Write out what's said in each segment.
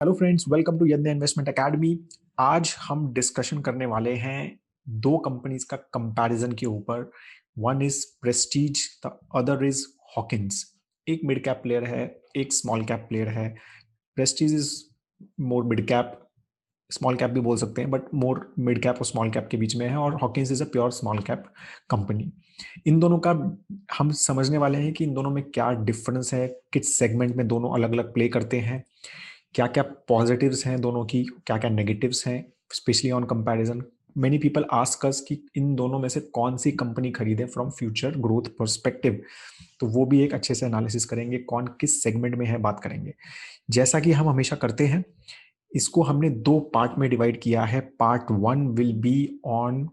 Hello friends, welcome to यज्ञ investment academy. आज हम डिस्कशन करने वाले हैं दो कंपनीज का कंपैरिजन के ऊपर। One is Prestige, the other is Hawkins. एक मिड कैप प्लेयर है, एक स्मॉल कैप प्लेयर है। Prestige is more mid cap, small cap भी बोल सकते हैं, बट मोर मिड कैप और स्मॉल कैप के बीच में है। और Hawkins is a pure small cap company. इन दोनों का हम समझने वाले हैं कि इन दोनों में क्या डिफरेंस है, किस सेगमेंट में दोनों अलग अलग प्ले करते हैं, क्या क्या पॉजिटिव्स हैं दोनों की, क्या क्या नेगेटिव्स हैं, specially on comparison. Many people ask us कि इन दोनों में से कौन सी कंपनी खरीदें फ्रॉम फ्यूचर ग्रोथ पर्सपेक्टिव। तो वो भी एक अच्छे से एनालिसिस करेंगे, कौन किस सेगमेंट में है बात करेंगे। जैसा कि हम हमेशा करते हैं, इसको हमने दो पार्ट में डिवाइड किया है। Part one will be on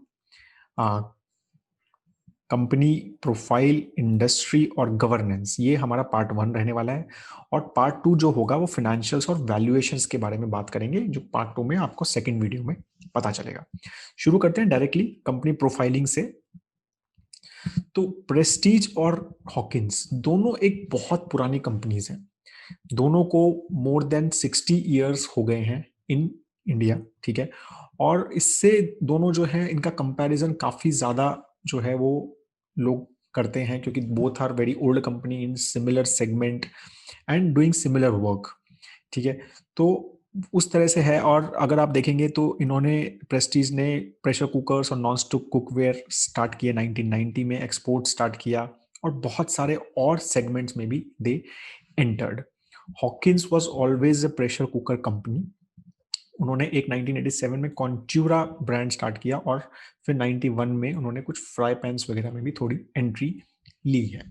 company profile, industry और गवर्नेंस। ये हमारा पार्ट वन रहने वाला है। और पार्ट टू जो होगा वो फाइनेंशियल्स और वैल्यूएशंस के बारे में बात करेंगे, जो पार्ट टू में आपको सेकंड वीडियो में पता चलेगा। शुरू करते हैं डायरेक्टली कंपनी प्रोफाइलिंग से। तो प्रेस्टीज और हॉकिंस दोनों एक बहुत पुरानी कंपनीज हैं। दोनों को मोर देन 60 ईयर्स हो गए हैं इन इंडिया, ठीक है। और इससे दोनों जो है, इनका कंपैरिजन काफी ज्यादा जो है वो लोग करते हैं, क्योंकि both are very old company in similar segment and doing similar work, ठीक है। तो उस तरह से है। और अगर आप देखेंगे तो इन्होंने, प्रेस्टीज ने प्रेशर कुकर्स और नॉन स्टिक कुकवेयर स्टार्ट किए 1990 में, एक्सपोर्ट स्टार्ट किया, और बहुत सारे और सेगमेंट्स में भी they entered. Hawkins was always a pressure cooker company. उन्होंने एक 1987 में कॉन्ट्यूरा ब्रांड स्टार्ट किया, और फिर 91 में उन्होंने कुछ फ्राई पैन्स वगैरह में भी थोड़ी एंट्री ली है।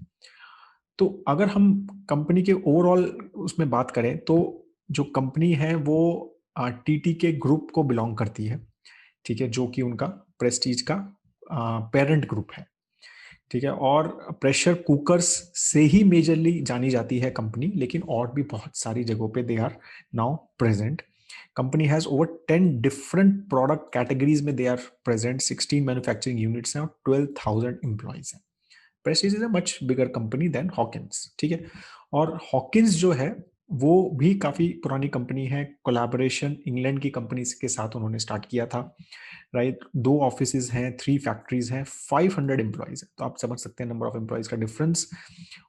तो अगर हम कंपनी के ओवरऑल उसमें बात करें, तो जो कंपनी है वो टीटी के ग्रुप को बिलोंग करती है, ठीक है, जो कि उनका प्रेस्टीज का पेरेंट ग्रुप है, ठीक है। और प्रेशर कुकर्स से ही मेजरली जानी जाती है कंपनी, लेकिन और भी बहुत सारी जगहों पे they are now present. Company has over 10 different product categories में they are present. 16 manufacturing units हैं और 12,000 एम्प्लॉइज हैं। Prestige is a much bigger company than Hawkins, ठीक है। और हॉकिंस जो है वो भी काफी पुरानी कंपनी है। कोलैबोरेशन इंग्लैंड की कंपनी के साथ उन्होंने स्टार्ट किया था, राइट। दो ऑफिसेज हैं, 3 फैक्ट्रीज हैं, 500 एम्प्लॉइज हैं। तो आप समझ सकते हैं नंबर ऑफ एम्प्लॉइज का डिफरेंस।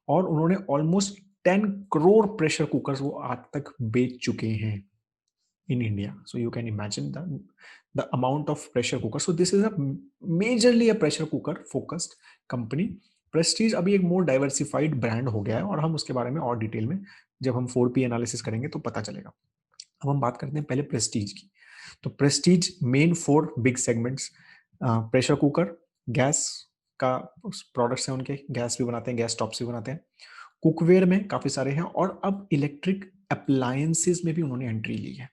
और उन्होंने ऑलमोस्ट 10 करोड़ प्रेशर कुकर्स वो आज तक बेच चुके हैं in India. So you can imagine the amount of pressure cooker. So this is a majorly a pressure cooker focused company. Prestige अभी एक मोर डाइवर्सिफाइड ब्रांड हो गया है, और हम उसके बारे में और डिटेल में जब हम 4P एनालिसिस करेंगे तो पता चलेगा। अब हम बात करते हैं पहले प्रेस्टीज की। तो Prestige main 4 big segments, pressure cooker, gas का प्रोडक्ट्स हैं उनके, गैस भी बनाते हैं, गैस टॉप्स भी बनाते हैं। कुकवेयर में काफी सारे हैं, और अब इलेक्ट्रिक अप्लायंसेस में भी उन्होंने एंट्री ली है।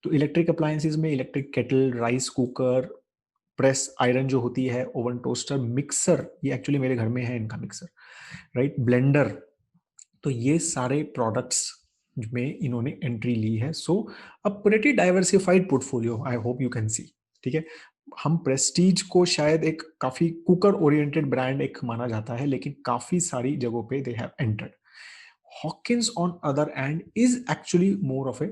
तो इलेक्ट्रिक अप्लायंसेस में electric kettle, rice cooker, press iron जो होती है, ओवन टोस्टर, मिक्सर, ये एक्चुअली मेरे घर में है इनका मिक्सर, राइट, ब्लेंडर। तो ये सारे प्रोडक्ट्स में इन्होंने एंट्री ली है। So a pretty diversified portfolio, I hope you can see, ठीक है। हम प्रेस्टीज को शायद एक काफी कुकर ओरिएंटेड ब्रांड एक माना जाता है, लेकिन काफी सारी जगहों पे they have entered. Hawkins on other and is actually more of A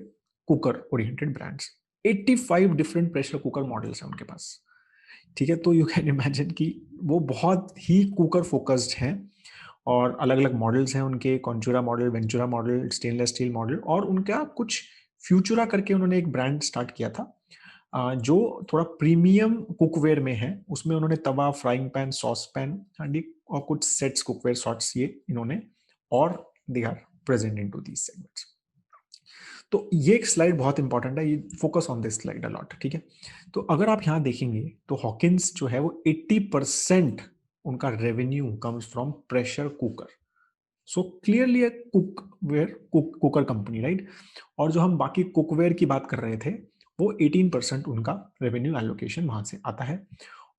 cooker oriented brands. 85 different pressure cooker models हैं उनके पास, ठीक है। तो यू कैन इमेजिन कि वो बहुत ही कुकर फोकस्ड हैं। और अलग अलग मॉडल्स हैं उनके, Contura model, Ventura model, stainless steel model, और उनका कुछ फ्यूचुरा करके उन्होंने एक ब्रांड स्टार्ट किया था, जो थोड़ा प्रीमियम कुकवेयर में है। उसमें उन्होंने tawa, frying pan, sauce pan, handi और कुछ सेट्स, कुकवेयर शॉट्स, ये इन्होंने, और they are present in two these segments. तो ये एक स्लाइड बहुत इंपॉर्टेंट है, ये focus on this slide a lot, ठीक है। तो अगर आप यहां देखेंगे तो हॉकिंस जो है वो 80% उनका revenue comes from pressure cooker. So clearly एक कुकवेयर कुकर कंपनी, राइट। और जो हम बाकी कुकवेयर की बात कर रहे थे, वो 18% उनका रेवेन्यू एलोकेशन वहां से आता है।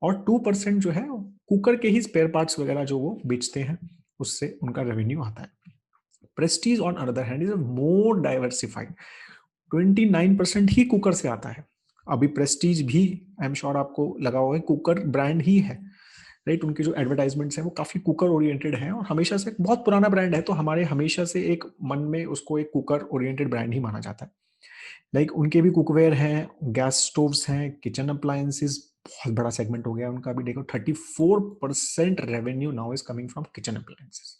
और 2% जो है कुकर के ही स्पेयर पार्ट्स वगैरह जो वो बेचते हैं, उससे उनका रेवेन्यू आता है। Prestige on other hand is more diversified. 29% he cooker से आता है। अभी प्रेस्टीज भी, आई एम श्योर आपको लगा होगा, कुकर ब्रांड ही है, राइट। उनकी जो एडवर्टाइजमेंट्स हैं वो काफी कुकर ओरिएंटेड हैं, और हमेशा से बहुत पुराना ब्रांड है, तो हमारे हमेशा से एक मन में उसको एक कुकर ओरिएंटेड ब्रांड ही माना जाता है। लाइक उनके भी कुकवेयर हैं, गैस स्टोव्स हैं, किचन अप्लायंसेस बहुत बड़ा सेगमेंट हो गया उनका भी। देखो 34% revenue now is coming from kitchen appliances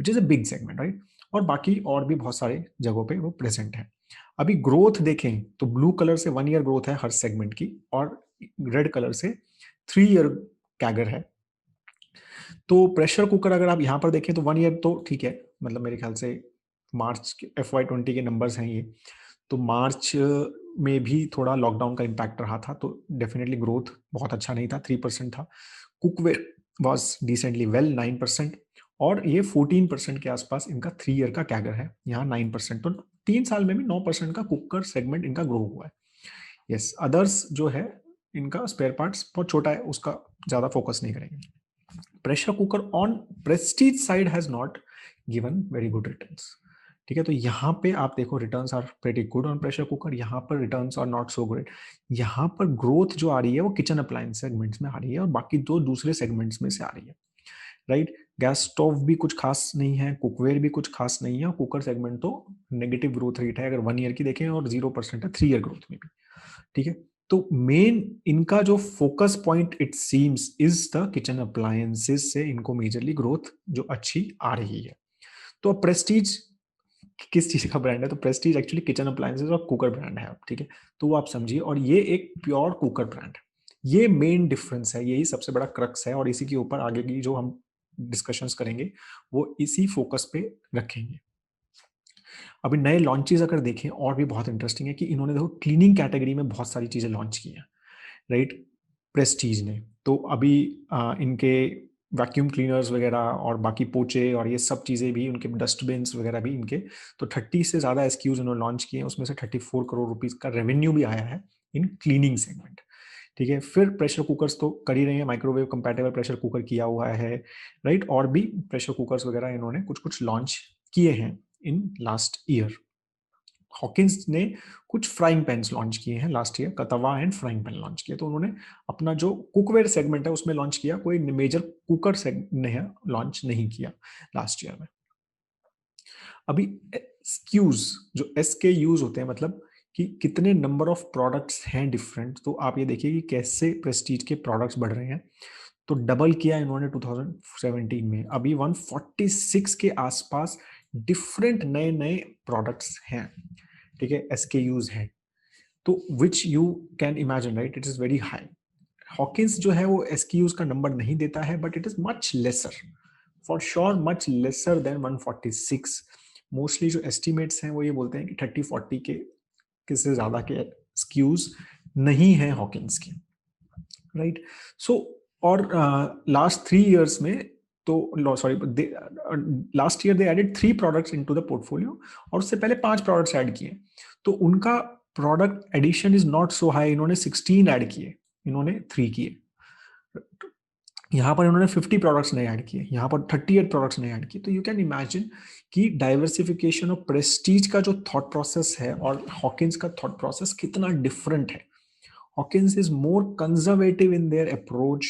which is a big segment, right. और बाकी और भी बहुत सारे जगहों पे वो प्रेजेंट है। अभी ग्रोथ देखें तो ब्लू कलर से 1 ईयर ग्रोथ है हर सेगमेंट की, और रेड कलर से 3 ईयर कैगर है। तो प्रेशर कुकर अगर आप यहाँ पर देखें तो 1 ईयर तो ठीक है, मतलब मेरे ख्याल से मार्च के FY20 के नंबर्स हैं ये। तो मार्च में भी थोड़ा लॉकडाउन का इम्पैक्ट रहा था, तो डेफिनेटली ग्रोथ बहुत अच्छा नहीं था, 3% था। कुकवेयर वॉज डिसेंटली वेल 9%, और ये 14% के आसपास इनका 3 ईयर का कैगर है, यहाँ 9%। तो 3 साल में भी 9% का कुकर सेगमेंट इनका ग्रो हुआ है। यस, अदर्स जो है इनका स्पेयर पार्ट्स बहुत छोटा है, उसका ज्यादा फोकस नहीं करेंगे। Pressure cooker on Prestige side has not given very good returns. ठीक है, तो यहाँ पे आप देखो returns are pretty good on pressure cooker, यहाँ पर returns are not so good. यहाँ पर ग्रोथ जो आ रही है वो किचन अप्लायंस सेगमेंट्स में आ रही है, और बाकी दो दूसरे सेगमेंट्स में से आ रही है, राइट। गैस स्टोव भी कुछ खास नहीं है, कुकवेयर भी कुछ खास नहीं है, और कुकर सेगमेंट तो नेगेटिव ग्रोथ रेट है अगर 1 ईयर की देखें, और 0% है 3 ईयर ग्रोथ में भी। ठीक है, तो मेन इनका जो focus point it seems is the kitchen appliances से इनको मेजरली ग्रोथ जो अच्छी आ रही है। तो प्रेस्टीज किस चीज का ब्रांड है? तो प्रेस्टीज एक्चुअली किचन अप्लायंसेस और कुकर ब्रांड है, ठीक है। तो वो आप समझिए, और ये एक प्योर कुकर ब्रांड है। ये मेन डिफरेंस है, यही सबसे बड़ा क्रक्स है, और इसी के ऊपर आगे की जो हम डिस्कशंस करेंगे वो इसी फोकस पे रखेंगे। अभी नए लॉन्चेस अगर देखें और भी बहुत इंटरेस्टिंग है कि इन्होंने देखो क्लीनिंग कैटेगरी में बहुत सारी चीजें लॉन्च की हैं, राइट, प्रेस्टीज ने। तो अभी इनके वैक्यूम क्लीनर्स वगैरह और बाकी पोचे और ये सब चीज़ें भी, उनके डस्टबिन वगैरह भी इनके, तो 30 से ज़्यादा SKUs उन्होंने लॉन्च किए हैं, उसमें से 34 करोड़ रुपीज़ का रेवेन्यू भी आया है इन क्लीनिंग सेगमेंट। ठीक है, फिर प्रेशर कुकर्स तो कर ही रहे हैं, माइक्रोवेव कंपैटिबल प्रेशर कुकर किया हुआ है, राइट, और भी प्रेशर कुकर्स वगैरह इन्होंने कुछ कुछ लॉन्च किए हैं इन लास्ट ईयर। हॉकिंस ने कुछ फ्राइंग पैन्स लॉन्च किए हैं लास्ट ईयर, कतवा एंड फ्राइंग पैन लॉन्च किए, तो उन्होंने अपना जो कुकवेयर सेगमेंट है उसमें लॉन्च किया, कोई मेजर कुकर सेगमेंट लॉन्च नहीं किया लास्ट ईयर में। अभी SKUs, जो SKUs होते हैं, मतलब कि कितने नंबर ऑफ प्रोडक्ट्स हैं डिफरेंट, तो आप ये देखिए कि कैसे प्रेस्टीज के प्रोडक्ट्स बढ़ रहे हैं। तो डबल किया इन्होंने 2017 में, अभी 146 के आसपास डिफरेंट नए नए प्रोडक्ट्स हैं, ठीक है, SKUs हैं। तो which you can imagine, right, it is very high. Hawkins जो है वो SKUs का नंबर नहीं देता है, but it is much laser, for sure much lesser than 146। Mostly जो एस्टिमेट्स हैं वो ये बोलते हैं कि 30-40 के किसी ज्यादा के SKUs नहीं है हॉकिंस की, राइट। सो और लास्ट 3 इयर्स में, तो sorry, last year they added 3 products into the portfolio, और उससे पहले 5 प्रोडक्ट्स ऐड किए। तो उनका product addition is not so high, इन्होंने 16 ऐड किए, इन्होंने 3 किए। यहाँ पर इन्होंने 50 प्रोडक्ट्स नहीं ऐड किए, यहाँ पर 38 प्रोडक्ट्स नहीं ऐड किए। तो यू कैन इमेजिन कि डाइवर्सिफिकेशन ऑफ प्रेस्टीज का जो थॉट प्रोसेस है और हॉकिंस का थॉट प्रोसेस कितना डिफरेंट है। Hawkins is more conservative in their approach,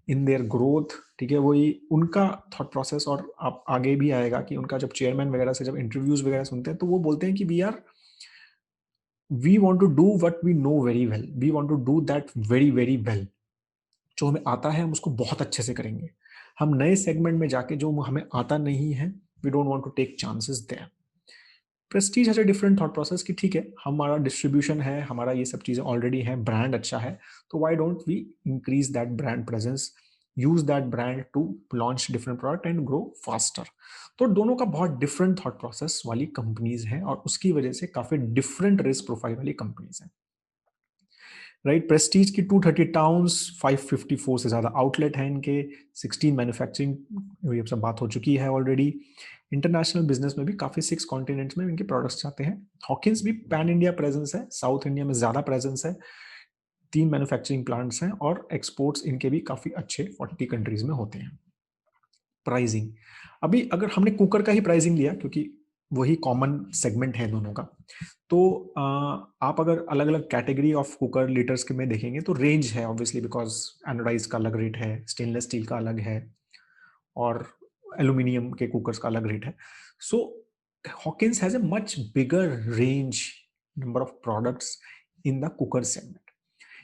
in their growth, ठीक है, वही उनका थॉट प्रोसेस। और आप आगे भी आएगा कि उनका जब चेयरमैन वगैरह से जब इंटरव्यूज वगैरह सुनते हैं तो वो बोलते हैं कि we want to do what we know very well, we want to do that very very well. जो हमें आता है हम उसको बहुत अच्छे से करेंगे। हम नए सेगमेंट में जाके जो हमें आता नहीं है, we don't want to take chances there. Prestige has a different thought process कि ठीक है, हमारा डिस्ट्रीब्यूशन है, हमारा ये सब चीजें ऑलरेडी है, ब्रांड अच्छा है, तो why don't we increase that brand presence, use that brand to launch different product and grow faster. तो दोनों का बहुत डिफरेंट थॉट प्रोसेस वाली कंपनीज हैं, और उसकी वजह से काफी डिफरेंट रिस्क प्रोफाइल वाली कंपनीज हैं, राइट। प्रेस्टीज की 230 टाउन्स, 554 से ज्यादा आउटलेट हैं इनके, 16 मैन्युफैक्चरिंग, ये सब बात हो चुकी है ऑलरेडी। इंटरनेशनल बिजनेस में भी काफी 6 कॉन्टिनेंट्स में इनके प्रोडक्ट्स जाते हैं। हॉकिंस भी पैन इंडिया प्रेजेंस है, साउथ इंडिया में ज्यादा प्रेजेंस है, 3 मैन्युफैक्चरिंग प्लांट्स हैं, और एक्सपोर्ट्स इनके भी काफी अच्छे 40 कंट्रीज में होते हैं। प्राइसिंग, अभी अगर हमने कुकर का ही प्राइसिंग लिया क्योंकि वही कॉमन सेगमेंट है दोनों का, तो आप अगर अलग अलग कैटेगरी ऑफ कुकर लीटर्स के में देखेंगे तो रेंज है ऑब्वियसली, बिकॉज एनोडाइज का अलग रेट है, स्टेनलेस स्टील का अलग है, और एल्यूमिनियम के कुकर्स का अलग रेट है। So Hawkins has a much bigger range number of products in the cooker segment.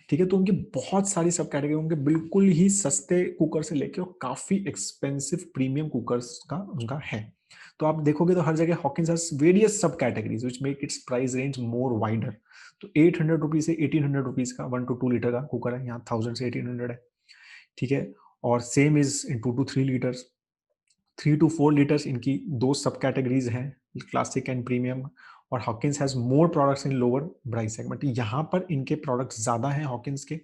ठीक है, तो उनकी बहुत सारी सब कैटेगरी, उनके बिल्कुल ही सस्ते कुकर से लेके और काफी एक्सपेंसिव प्रीमियम कुकर्स का उनका है। तो आप देखोगे तो हर जगह हॉकिंस हैज वेरियस सब categories which make it's price range more wider. तो 800 रुपीज से 1800 रुपीज का 1 to 2 लीटर का कुकर है, यहाँ 1000 से 1800 है। ठीक है, और same is in 2 to 3 litres, 3 to 4 litres, इनकी दो सब कैटेगरीज हैं, क्लासिक एंड प्रीमियम। और Hawkins has more products in lower price segment, यहाँ पर इनके प्रोडक्ट्स ज्यादा हैं हॉकिंस के।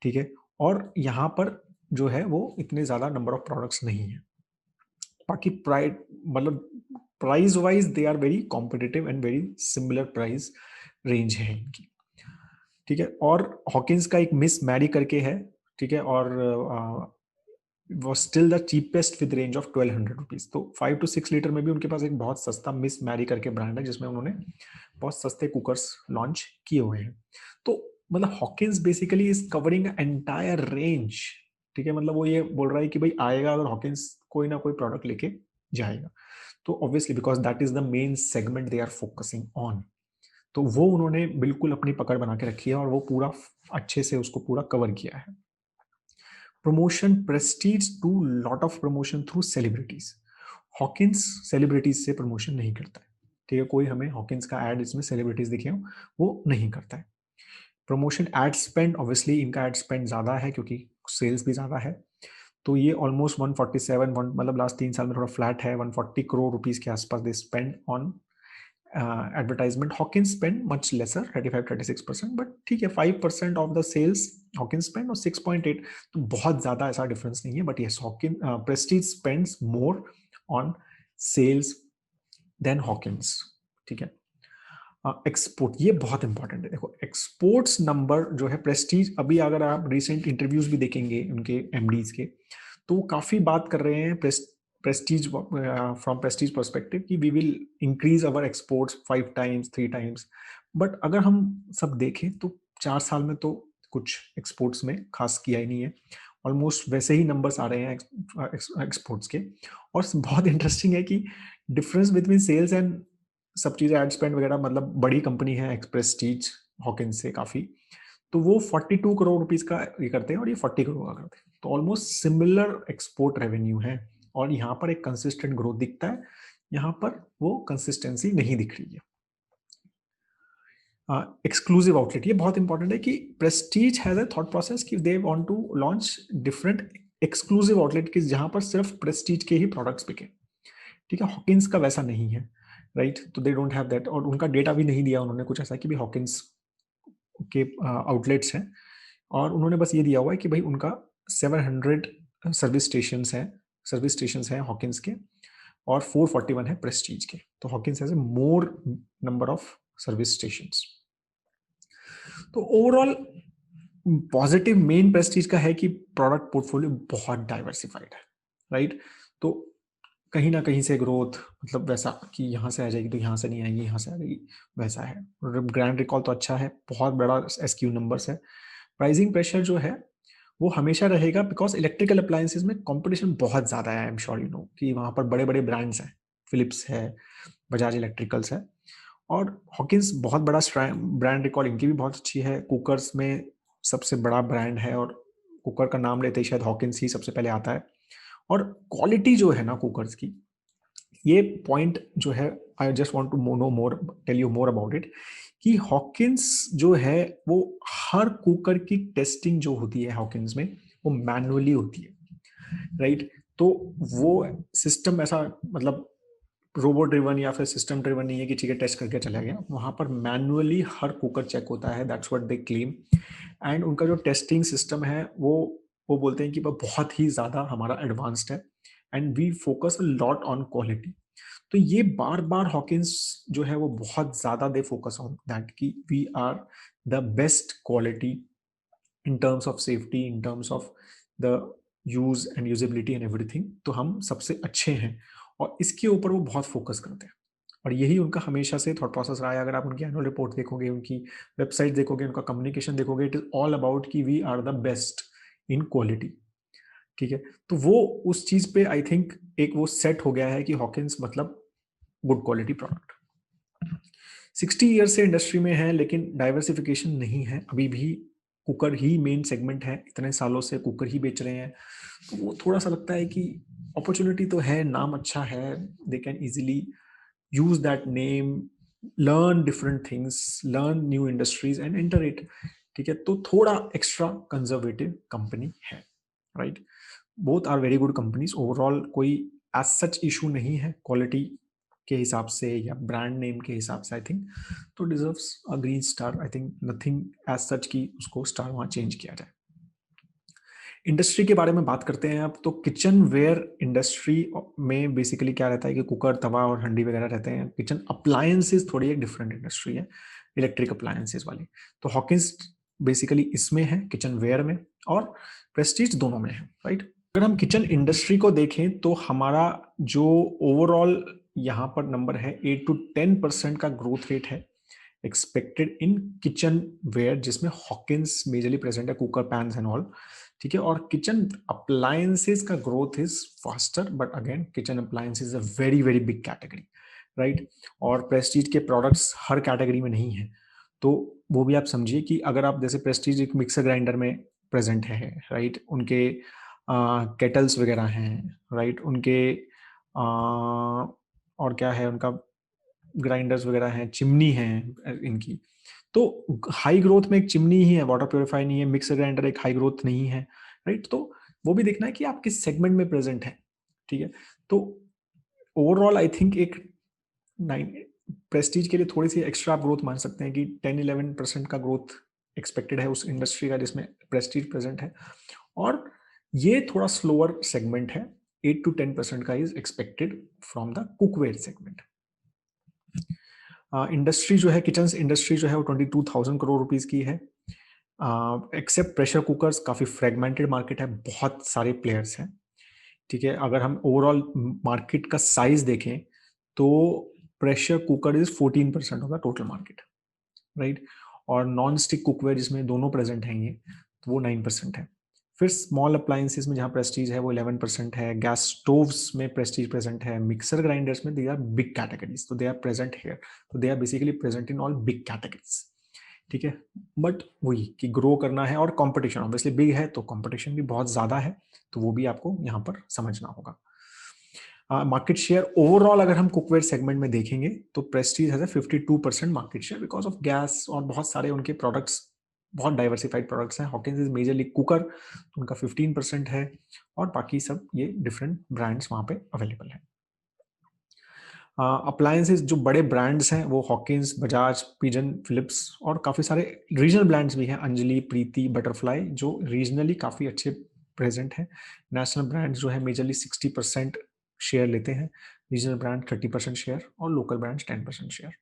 ठीक है, और यहाँ पर जो है वो इतने ज्यादा नंबर ऑफ प्रोडक्ट्स नहीं है। बाकी प्राइस मतलब price wise they are very competitive and very similar price range है इनकी। ठीक है, और हॉकिंस का एक मिस मैरी करके है, ठीक है, और वो still the cheapest with range of 1200 rupees. तो 5 to 6 लीटर में भी उनके पास एक बहुत सस्ता मिस मैरी करके ब्रांड है जिसमें उन्होंने बहुत सस्ते कुकर्स लॉन्च किए हुए हैं। तो मतलब Hawkins basically is covering entire range. ठीक है, मतलब वो ये बोल रहा है कि भाई आएगा अगर हॉकिंस कोई ना कोई प्रोडक्ट लेके जाएगा, तो obviously because that is the main segment they are focusing on. तो वो उन्होंने बिल्कुल अपनी पकड़ बना के रखी है और वो पूरा अच्छे से उसको पूरा कवर किया है। Promotion, Prestige to lot of promotion through celebrities. Hawkins celebrities से प्रमोशन नहीं करता है। ठीक है, कोई हमें हॉकिंस का एड इसमें सेलिब्रिटीज दिखे हो वो नहीं करता है। प्रमोशन एड स्पेंड, ऑब्वियसली इनका एड स्पेंड ज्यादा है क्योंकि सेल्स भी ज्यादा है। तो ये ऑलमोस्ट 147 मतलब लास्ट 3 साल में थोड़ा फ्लैट है, 140 करोड़ रुपीज के आसपास they spend on advertisement. Hawkins spend much lesser 35-36%, but ठीक है 5% of the sales Hawkins spend और 6.8, तो बहुत ज्यादा ऐसा डिफरेंस नहीं है। But yes, Hawkin Prestige spends more on sales than Hawkins. ठीक है, एक्सपोर्ट ये बहुत इंपॉर्टेंट है। देखो एक्सपोर्ट्स नंबर जो है प्रेस्टीज, अभी अगर आप रिसेंट इंटरव्यूज भी देखेंगे उनके एमडीज के, तो वो काफी बात कर रहे हैं प्रेस्टीज फ्रॉम प्रेस्टीज पर्सपेक्टिव कि we will increase our exports 5 times 3 times। But अगर हम सब देखें तो 4 साल में तो कुछ एक्सपोर्ट्स में खास किया ही नहीं है। ऑलमोस्ट वैसे ही नंबर्स आ रहे हैं एक्सपोर्ट्स के। और बहुत इंटरेस्टिंग है कि डिफरेंस बिटवीन सेल्स एंड सब चीजें एड स्पेंड वगैरह, मतलब बड़ी कंपनी है प्रेस्टीज हॉकिंस से काफी, तो वो 42 करोड़ रुपीस का ये करते हैं और ये 40 करोड़ का करते हैं। तो ऑलमोस्ट सिमिलर एक्सपोर्ट रेवेन्यू है और यहाँ पर एक कंसिस्टेंट ग्रोथ दिखता है, यहाँ पर वो कंसिस्टेंसी नहीं दिख रही है। एक्सक्लूसिव आउटलेट, ये बहुत इंपॉर्टेंट है कि Prestige has a thought process कि they want to launch different exclusive outlet की जहां पर सिर्फ प्रेस्टीज के ही प्रोडक्ट्स बिके। ठीक है, हॉकिंस का वैसा नहीं है, राइट, तो दे डोंट हैव दैट। और उनका डेटा भी नहीं दिया उन्होंने कुछ ऐसा कि भी हॉकिंस के आउटलेट्स हैं, और उन्होंने बस ये दिया हुआ है कि भाई उनका 700 सर्विस स्टेशन हैं हॉकिंस के और 441 है प्रेस्टीज के। तो Hawkins has A more number of service stations. तो ओवरऑल पॉजिटिव मेन प्रेस्टीज का है कि प्रोडक्ट पोर्टफोलियो बहुत डाइवर्सिफाइड है, राइट। तो कहीं ना कहीं से ग्रोथ, मतलब वैसा कि यहाँ से आ जाएगी तो यहाँ से नहीं आएगी, यहाँ से आ जाएगी, वैसा है। ग्रैंड रिकॉल तो अच्छा है, बहुत बड़ा एसक्यू नंबर्स है। प्राइसिंग प्रेशर जो है वो हमेशा रहेगा बिकॉज इलेक्ट्रिकल अप्लायंसेस में कंपटीशन बहुत ज्यादा है। I am sure you know कि वहां पर बड़े बड़े ब्रांड्स हैं, फिलिप्स है, बजाज इलेक्ट्रिकल्स है, और हॉकिंस बहुत बड़ा ब्रांड रिकॉल इनकी भी बहुत अच्छी है। कुकर्स में सबसे बड़ा ब्रांड है और कुकर का नाम लेते ही शायद हॉकिंस ही सबसे पहले आता है। और क्वालिटी जो है ना कुकर्स की, ये पॉइंट जो है I just want to know more, tell you more about it, कि हॉकिंस जो है वो हर कुकर की टेस्टिंग जो होती है हॉकिंस में वो मैनुअली होती है, राइट। तो वो सिस्टम ऐसा मतलब रोबोट ड्रिवन या फिर सिस्टम ड्रिवन नहीं है कि ठीक है टेस्ट करके चला गया, वहां पर मैनुअली हर कुकर चेक होता है। That's what they claim. And उनका जो टेस्टिंग सिस्टम है वो बोलते हैं कि वो बहुत ही ज्यादा हमारा एडवांस्ड है and we focus a lot on quality. तो ये बार बार हॉकिंस जो है वो बहुत ज्यादा दे फोकस ऑन दैट कि we are the best quality in terms of safety, in terms of the use and usability and everything, तो हम सबसे अच्छे हैं। और इसके ऊपर वो बहुत फोकस करते हैं और यही उनका हमेशा से थॉट प्रोसेस रहा है। अगर आप उनकी एनुअल रिपोर्ट देखोगे, उनकी वेबसाइट देखोगे, उनका कम्युनिकेशन देखोगे, इट इज ऑल अबाउट कि we are the best in quality. ठीक है, तो वो उस चीज पे आई थिंक एक वो सेट हो गया है कि हॉकिंस मतलब गुड क्वालिटी प्रोडक्ट। 60 ईयर से इंडस्ट्री में है, लेकिन डाइवर्सिफिकेशन नहीं है अभी भी। कुकर ही मेन सेगमेंट है, इतने सालों से कुकर ही बेच रहे हैं, तो वो थोड़ा सा लगता है कि अपॉर्चुनिटी तो है, नाम अच्छा है, they can easily use that name, learn different things, learn new industries and enter it. ठीक है, तो थोड़ा एक्स्ट्रा कंजर्वेटिव कंपनी है, right. Both are very good companies, overall कोई एज सच इशू नहीं है क्वालिटी के हिसाब से या ब्रांड नेम के हिसाब से। आई थिंक तो deserves a green star. I think nothing as such की उसको स्टार वहां चेंज किया जाए। इंडस्ट्री के बारे में बात करते हैं अब, तो किचन वेयर इंडस्ट्री में बेसिकली क्या रहता है कि कुकर, तवा और हंडी वगैरह रहते हैं। किचन अप्लायंसेस थोड़ी एक डिफरेंट इंडस्ट्री है, इलेक्ट्रिक अप्लायंसेस वाली। तो हॉकिंस बेसिकली इसमें है, किचन वेयर में, और प्रेस्टीज दोनों में है, राइट। अगर हम किचन इंडस्ट्री को देखें तो हमारा जो ओवरऑल यहाँ पर नंबर है 8 to 10% का ग्रोथ रेट है एक्सपेक्टेड इन किचन वेयर, जिसमें हॉकिंस मेजरली प्रेजेंट है, कुकर, पैन्स एंड ऑल। ठीक है, और किचन अप्लायंसेस का growth is faster, but again kitchen appliances a very very big category, right. और प्रेस्टीज के प्रोडक्ट्स हर कैटेगरी में नहीं है, तो वो भी आप समझिए कि अगर आप जैसे प्रेस्टीज एक मिक्सर ग्राइंडर में प्रेजेंट है, राइट, उनके केटल्स वगैरह हैं, राइट, उनके और क्या है, उनका ग्राइंडर्स वगैरह हैं, चिमनी है इनकी। तो हाई ग्रोथ में एक चिमनी ही है, वाटर प्योरीफाई नहीं है, मिक्सर ग्राइंडर एक हाई ग्रोथ नहीं है, राइट। तो वो भी देखना है कि आप किस सेगमेंट में प्रेजेंट है। ठीक है, तो ओवरऑल आई थिंक एक 9 प्रेस्टीज के लिए थोड़ी सी एक्स्ट्रा आप ग्रोथ मान सकते हैं कि 10-11% का ग्रोथ एक्सपेक्टेड है उस इंडस्ट्री का जिसमें प्रेस्टीज प्रेजेंट है, और ये थोड़ा स्लोअर सेगमेंट है, 8 to 10% का is expected from the cookware segment. Industry जो है, किचन इंडस्ट्री जो है वो 22,000 करोड़ रुपीस की है। एक्सेप्ट प्रेशर कुकर्स काफी फ्रेगमेंटेड मार्केट है, बहुत सारे प्लेयर्स हैं। ठीक है, अगर हम ओवरऑल मार्केट का साइज देखें तो pressure cooker is 14% of the total market, right. और नॉन स्टिक कुकवेयर जिसमें दोनों प्रेजेंट हैं ये, तो वो 9% है। फिर स्मॉल अप्लायंसेस में जहाँ प्रेस्टीज है वो 11% है। गैस स्टोव्स में प्रेस्टीज प्रेजेंट है। मिक्सर ग्राइंडर्स में दे आर बिग कैटेगरीज, तो दे आर प्रेजेंट हेयर, तो they are basically present in all big categories. ठीक है, बट वही कि ग्रो करना है, और कंपटीशन ऑब्वियसली बिग है, तो कंपटीशन भी बहुत ज्यादा है, तो वो भी आपको यहाँ पर समझना होगा। मार्केट शेयर ओवरऑल अगर हम कुकवेयर सेगमेंट में देखेंगे तो Prestige has a 52% market share because of gas, और बहुत सारे उनके प्रोडक्ट्स, बहुत डाइवर्सिफाइड प्रोडक्ट्स हैं। हॉकिंस इज मेजरली कुकर, तो उनका 15% है, और बाकी सब ये डिफरेंट ब्रांड्स वहां पे अवेलेबल है। अप्लायंसेस जो बड़े ब्रांड्स हैं वो हॉकिंस, बजाज, पिजन, फिलिप्स, और काफ़ी सारे रीजनल ब्रांड्स भी हैं, अंजलि, प्रीति, बटरफ्लाई, जो रीजनली काफ़ी अच्छे प्रेजेंट हैं। नेशनल ब्रांड्स जो है मेजरली 60% शेयर लेते हैं, रीजनल ब्रांड 30% शेयर, और लोकल ब्रांड्स 10% शेयर।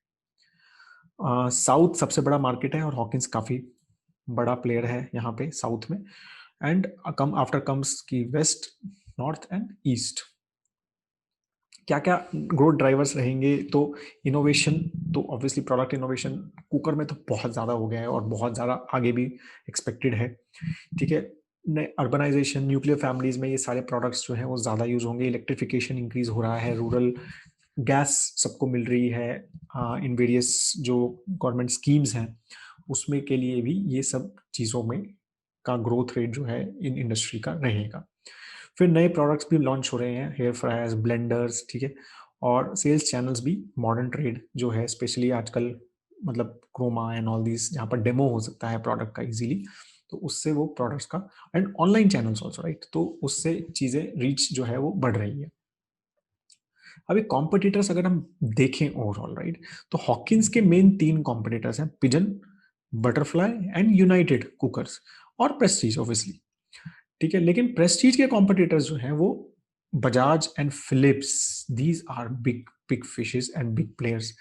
साउथ सबसे बड़ा मार्केट है, और हॉकिंस काफ़ी बड़ा प्लेयर है यहाँ पे साउथ में, एंड कम आफ्टर कम्स की वेस्ट, नॉर्थ एंड ईस्ट। क्या क्या ग्रोथ ड्राइवर्स रहेंगे, तो इनोवेशन, तो ऑब्वियसली प्रोडक्ट इनोवेशन कुकर में तो बहुत ज़्यादा हो गया है, और बहुत ज़्यादा आगे भी एक्सपेक्टेड है। ठीक है, अर्बनाइजेशन, न्यूक्लियर फैमिलीज में ये सारे प्रोडक्ट्स जो हैं वो ज़्यादा यूज होंगे। इलेक्ट्रिफिकेशन इंक्रीज हो रहा है, रूरल गैस सबको मिल रही है इन वेरियस जो गवर्नमेंट स्कीम्स हैं, उसमें के लिए भी ये सब चीज़ों में का ग्रोथ रेट जो है इन इंडस्ट्री का रहेगा। फिर नए प्रोडक्ट्स भी लॉन्च हो रहे हैं, हेयर फ्रायर्स, ब्लेंडर्स, ठीक है, और सेल्स चैनल्स भी, मॉडर्न ट्रेड जो है स्पेशली आजकल, मतलब क्रोमा एंड ऑल दीज, जहाँ पर डेमो हो सकता है प्रोडक्ट का इजीली, तो उससे वो प्रोडक्ट्स का, and online channels also, right, तो उससे चीज़ें रीच जो है वो बढ़ रही है। अभी कॉम्पिटिटर्स अगर हम देखें ओवरऑल, राइट, तो हॉकिंस के मेन 3 कॉम्पिटिटर्स हैं, Pigeon, Butterfly and United Cookers, और प्रेस्टीज ऑब्वियसली। ठीक है, लेकिन प्रेस्टीज के कॉम्पिटिटर्स जो हैं वो Bajaj and Philips, these are big big fishes and big players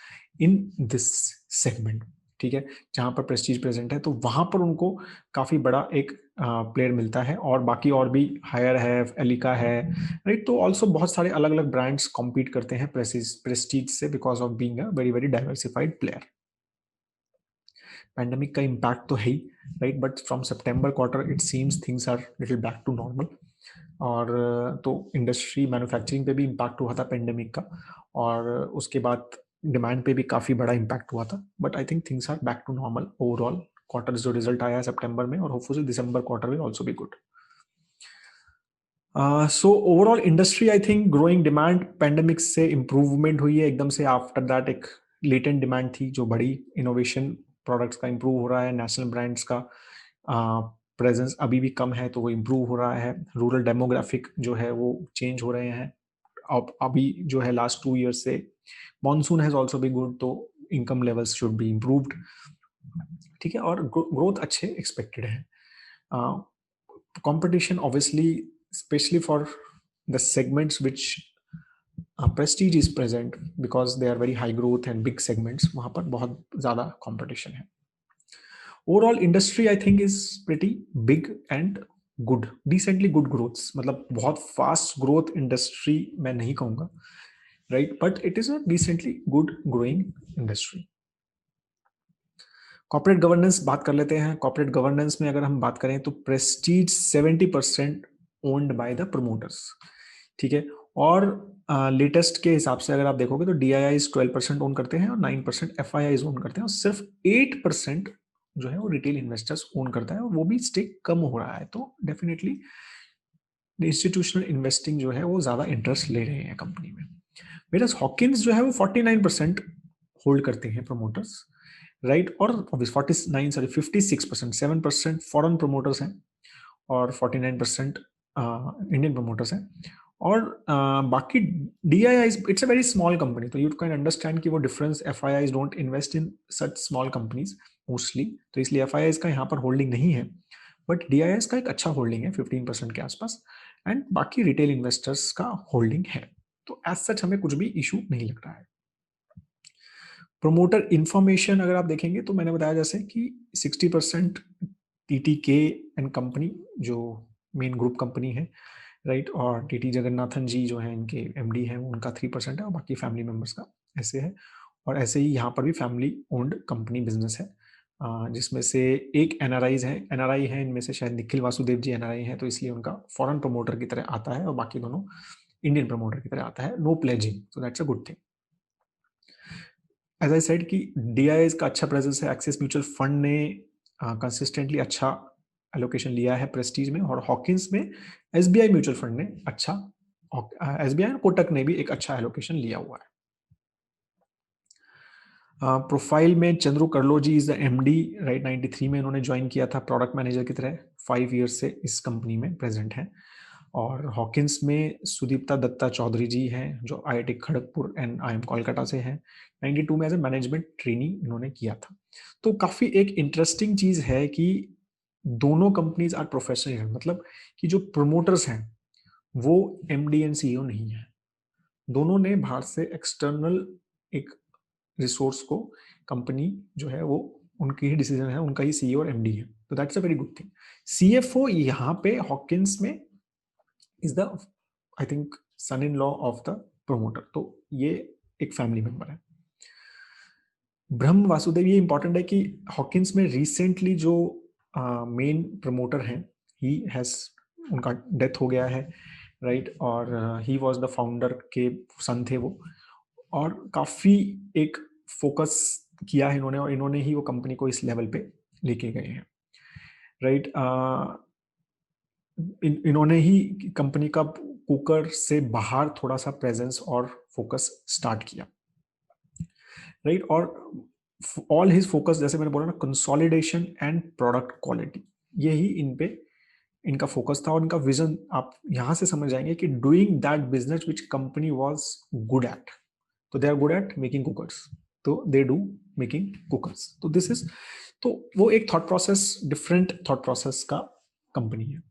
in this segment. ठीक है, जहां पर प्रेस्टीज प्रेजेंट है तो वहां पर उनको काफी बड़ा एक प्लेयर मिलता है, और बाकी और भी हायर है, एलिका है, राइट। तो ऑल्सो बहुत सारे अलग अलग ब्रांड्स कॉम्पीट करते हैं प्रेस्टीज से because of being a very very diversified player. Pandemic का इम्पैक्ट तो है ही, right, but from September quarter it seems things are little back to normal. और तो इंडस्ट्री मैन्युफैक्चरिंग पे भी इम्पैक्ट हुआ था पेंडेमिक का, और उसके बाद डिमांड पे भी काफी बड़ा इम्पैक्ट हुआ था, but I think things are back to normal overall. Quarter जो रिजल्ट आया है सितंबर में, और होपफुली दिसंबर quarter will also be good. So overall industry I think growing demand, pandemic से इम्प्रूवमेंट हुई है एकदम से। आफ्टर दैट एक लेटेंट डिमांड थी जो बड़ी, इनोवेशन प्रोडक्ट्स का इम्प्रूव हो रहा है, नेशनल ब्रांड्स का प्रेजेंस अभी भी कम है तो वो इम्प्रूव हो रहा है, रूरल डेमोग्राफिक जो है वो चेंज हो रहे हैं। अब अभी जो है लास्ट 2 ईयर से monsoon has also be good, तो income levels should be improved, ठीक है, और ग्रोथ अच्छे एक्सपेक्टेड है। Competition obviously, specially for the segments which prestige is present, because they are very high growth and big segments, वहां पर बहुत ज्यादा competition है। Overall industry I think is pretty big and good, decently good growths, मतलब बहुत fast growth industry मैं नहीं कहूंगा, right, but it is a decently good growing industry. Corporate governance बात कर लेते हैं। कॉर्पोरेट गवर्नेंस में अगर हम बात करें तो Prestige 70% owned by the promoters, ठीक है, और लेटेस्ट के हिसाब से अगर आप देखोगे तो DIIs 12% ओन करते हैं और 9% FIIs ओन करते हैं, और सिर्फ 8% जो है वो रिटेल इन्वेस्टर्स ओन करता है, और वो भी स्टेक कम हो रहा है। तो डेफिनेटली इंस्टीट्यूशनल इन्वेस्टिंग जो है वो ज्यादा इंटरेस्ट ले रहे हैं कंपनी में। मेरा हॉकिंस जो है वो 49% होल्ड करते हैं प्रमोटर्स, राइट, और 56%, 7% फॉरेन प्रमोटर्स हैं और 49% इंडियन प्रमोटर्स हैं। और बाकी DIIs, it's a very small company, तो यू कैन अंडरस्टैंड कि वो difference. FIIs don't invest in such small companies mostly, तो इसलिए FIIs का यहाँ पर होल्डिंग नहीं है, बट DIIs का एक अच्छा होल्डिंग है 15% के आसपास, एंड बाकी रिटेल इन्वेस्टर्स का होल्डिंग है। तो एज सच हमें कुछ भी इशू नहीं लग रहा है। प्रोमोटर इंफॉर्मेशन अगर आप देखेंगे तो मैंने बताया जैसे कि 60% TTK एंड कंपनी जो मेन ग्रुप कंपनी है, राइट, और TT जगन्नाथन जी जो हैं इनके MD हैं, उनका 3% है, और बाकी फैमिली मेंबर्स का ऐसे है। और ऐसे ही यहाँ पर भी फैमिली ओन्ड कंपनी बिजनेस है, जिसमें से एक NRI है इनमें से, शायद निखिल वासुदेव जी NRI हैं, तो इसलिए उनका फॉरेन प्रमोटर की तरह आता है, और बाकी दोनों इंडियन प्रमोटर की तरह आता है। No pledging, so that's a good thing. As I said कि DIIs का अच्छा प्रेजेंस है। एक्सिस म्यूचुअल फंड ने कंसिस्टेंटली अच्छा एलोकेशन लिया है प्रेस्टीज में, और हॉकिंस में SBI म्यूचुअल फंड ने अच्छा, SBI और कोटक ने भी एक अच्छा एलोकेशन लिया हुआ है। प्रोफाइल में चंद्रू करलो जी इज द MD, राइट, 93 में इन्होंने ज्वाइन किया था प्रोडक्ट मैनेजर की तरह, 5 ईयर से इस कंपनी में प्रेजेंट है। और हॉकिंस में सुदीप्ता दत्ता चौधरी जी हैं जो IIT Kharagpur and IIM Kolkata से हैं। 92 में एज ए मैनेजमेंट ट्रेनी इन्होंने किया था। तो काफी एक इंटरेस्टिंग चीज है कि दोनों कंपनीज आर प्रोफेशनल, मतलब कि जो प्रमोटर्स हैं वो MD एंड CEO नहीं है, दोनों ने बाहर से एक्सटर्नल एक रिसोर्स को, कंपनी जो है वो उनकी ही डिसीजन है, उनका ही CEO और MD है, तो that's a very good thing. CFO यहाँ पे हॉकिंस में is the, I think, son in law of the promoter, तो ये एक फैमिली मेंबर है। ब्रह्म वासुदेव, ये इंपॉर्टेंट है कि हॉकिंस में रिसेंटली जो मेन प्रमोटर हैं, ही हैज, उनका डेथ हो गया है, राइट, और ही वाज द फाउंडर के सन थे वो, और काफी एक फोकस किया है इन्होंने, और इन्होंने ही वो कंपनी को इस लेवल पे लेके गए हैं, राइट। इन्होंने ही कंपनी का कुकर से बाहर थोड़ा सा प्रेजेंस और फोकस स्टार्ट किया, राइट, और ऑल हिज फोकस, जैसे मैंने बोला ना, कंसोलिडेशन एंड प्रोडक्ट क्वालिटी, यही इन पे इनका फोकस था, और इनका विजन आप यहां से समझ जाएंगे कि doing that business which company was good at, तो they are good at making cookers, तो दे डू मेकिंग कुकर्स, तो दिस इज, तो वो एक thought process, different thought process का कंपनी है।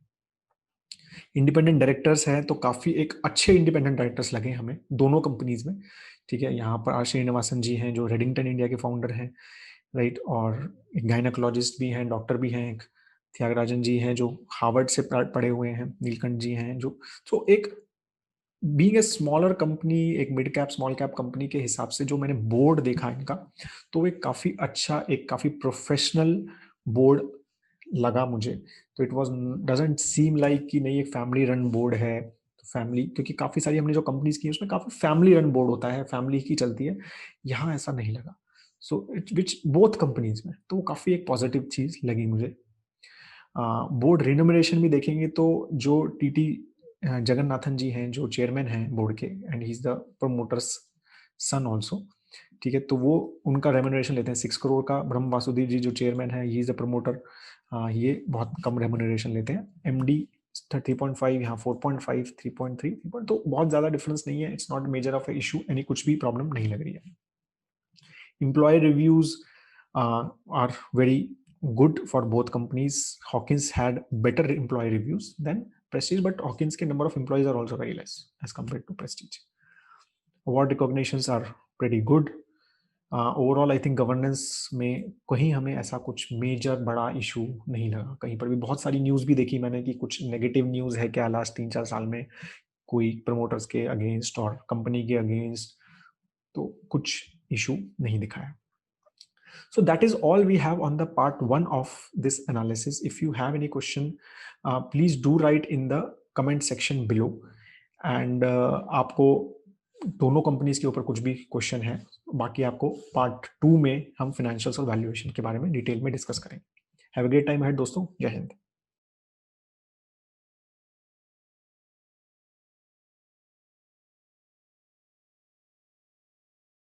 इंडिपेंडेंट डायरेक्टर्स हैं तो काफी एक अच्छे इंडिपेंडेंट डायरेक्टर्स लगे हमें दोनों कंपनीज में, ठीक है। यहाँ पर श्रीनिवासन जी हैं जो रेडिंगटन इंडिया के फाउंडर हैं, राइट, और एक गायनाकोलॉजिस्ट भी हैं, डॉक्टर भी हैं, एक त्यागराजन जी हैं जो हार्वर्ड से पढ़े हुए हैं, नीलकंठ जी हैं जो, तो एक बीइंग ए स्मॉलर कंपनी, एक mid cap small cap company के हिसाब से जो मैंने बोर्ड देखा इनका, तो एक काफी अच्छा, एक काफी प्रोफेशनल बोर्ड लगा मुझे। तो it was, doesn't seem like कि नहीं एक फैमिली रन बोर्ड है, फैमिली, क्योंकि काफी सारी हमने जो कंपनीज की है उसमें काफी फैमिली रन बोर्ड होता है, फैमिली की चलती है, यहाँ ऐसा नहीं लगा। सो विच बोथ कंपनीज में, तो काफी एक पॉजिटिव चीज लगी मुझे। बोर्ड रिन्यूमरेशन भी देखेंगे तो जो टीटी जगन्नाथन जी हैं, जो चेयरमैन हैं बोर्ड के, and he is the promoter's son also, ठीक है, तो वो उनका रेम्यूनरेशन लेते हैं 6 करोड़ का। ब्रह्म वासुदेव जी जो चेयरमैन है, ही इज द प्रमोटर, ये बहुत कम रेम्यूनरेशन लेते हैं। एमडी 3.5, यहाँ 4.5, 3.3, तो बहुत ज्यादा डिफरेंस नहीं है, it's not measure of issue, any कुछ भी प्रॉब्लम नहीं लग रही है। Employee reviews are very good for both companies. Hawkins had better employee reviews than Prestige, but Hawkins के number of employees are also very less as compared to Prestige. Award recognitions are pretty good. Overall I think governance में कहीं हमें ऐसा कुछ major बड़ा issue नहीं लगा। कहीं पर भी बहुत सारी न्यूज़ भी देखी मैंने कि कुछ नेगेटिव न्यूज़ है क्या लास्ट 3-4 साल में, कोई प्रमोटर्स के अगेंस्ट और कंपनी के अगेंस्ट, तो कुछ इशू नहीं दिखा है। So that is all we have on the part 1 of this analysis. If you have any question, please do write in the comment section below. And आपको दोनों कंपनीज के ऊपर कुछ भी क्वेश्चन है, बाकी आपको पार्ट 2 में हम फाइनेंशियल्स और वैल्यूएशन के बारे में डिटेल में डिस्कस करेंगे। Have a great time ahead दोस्तों, जय हिंद।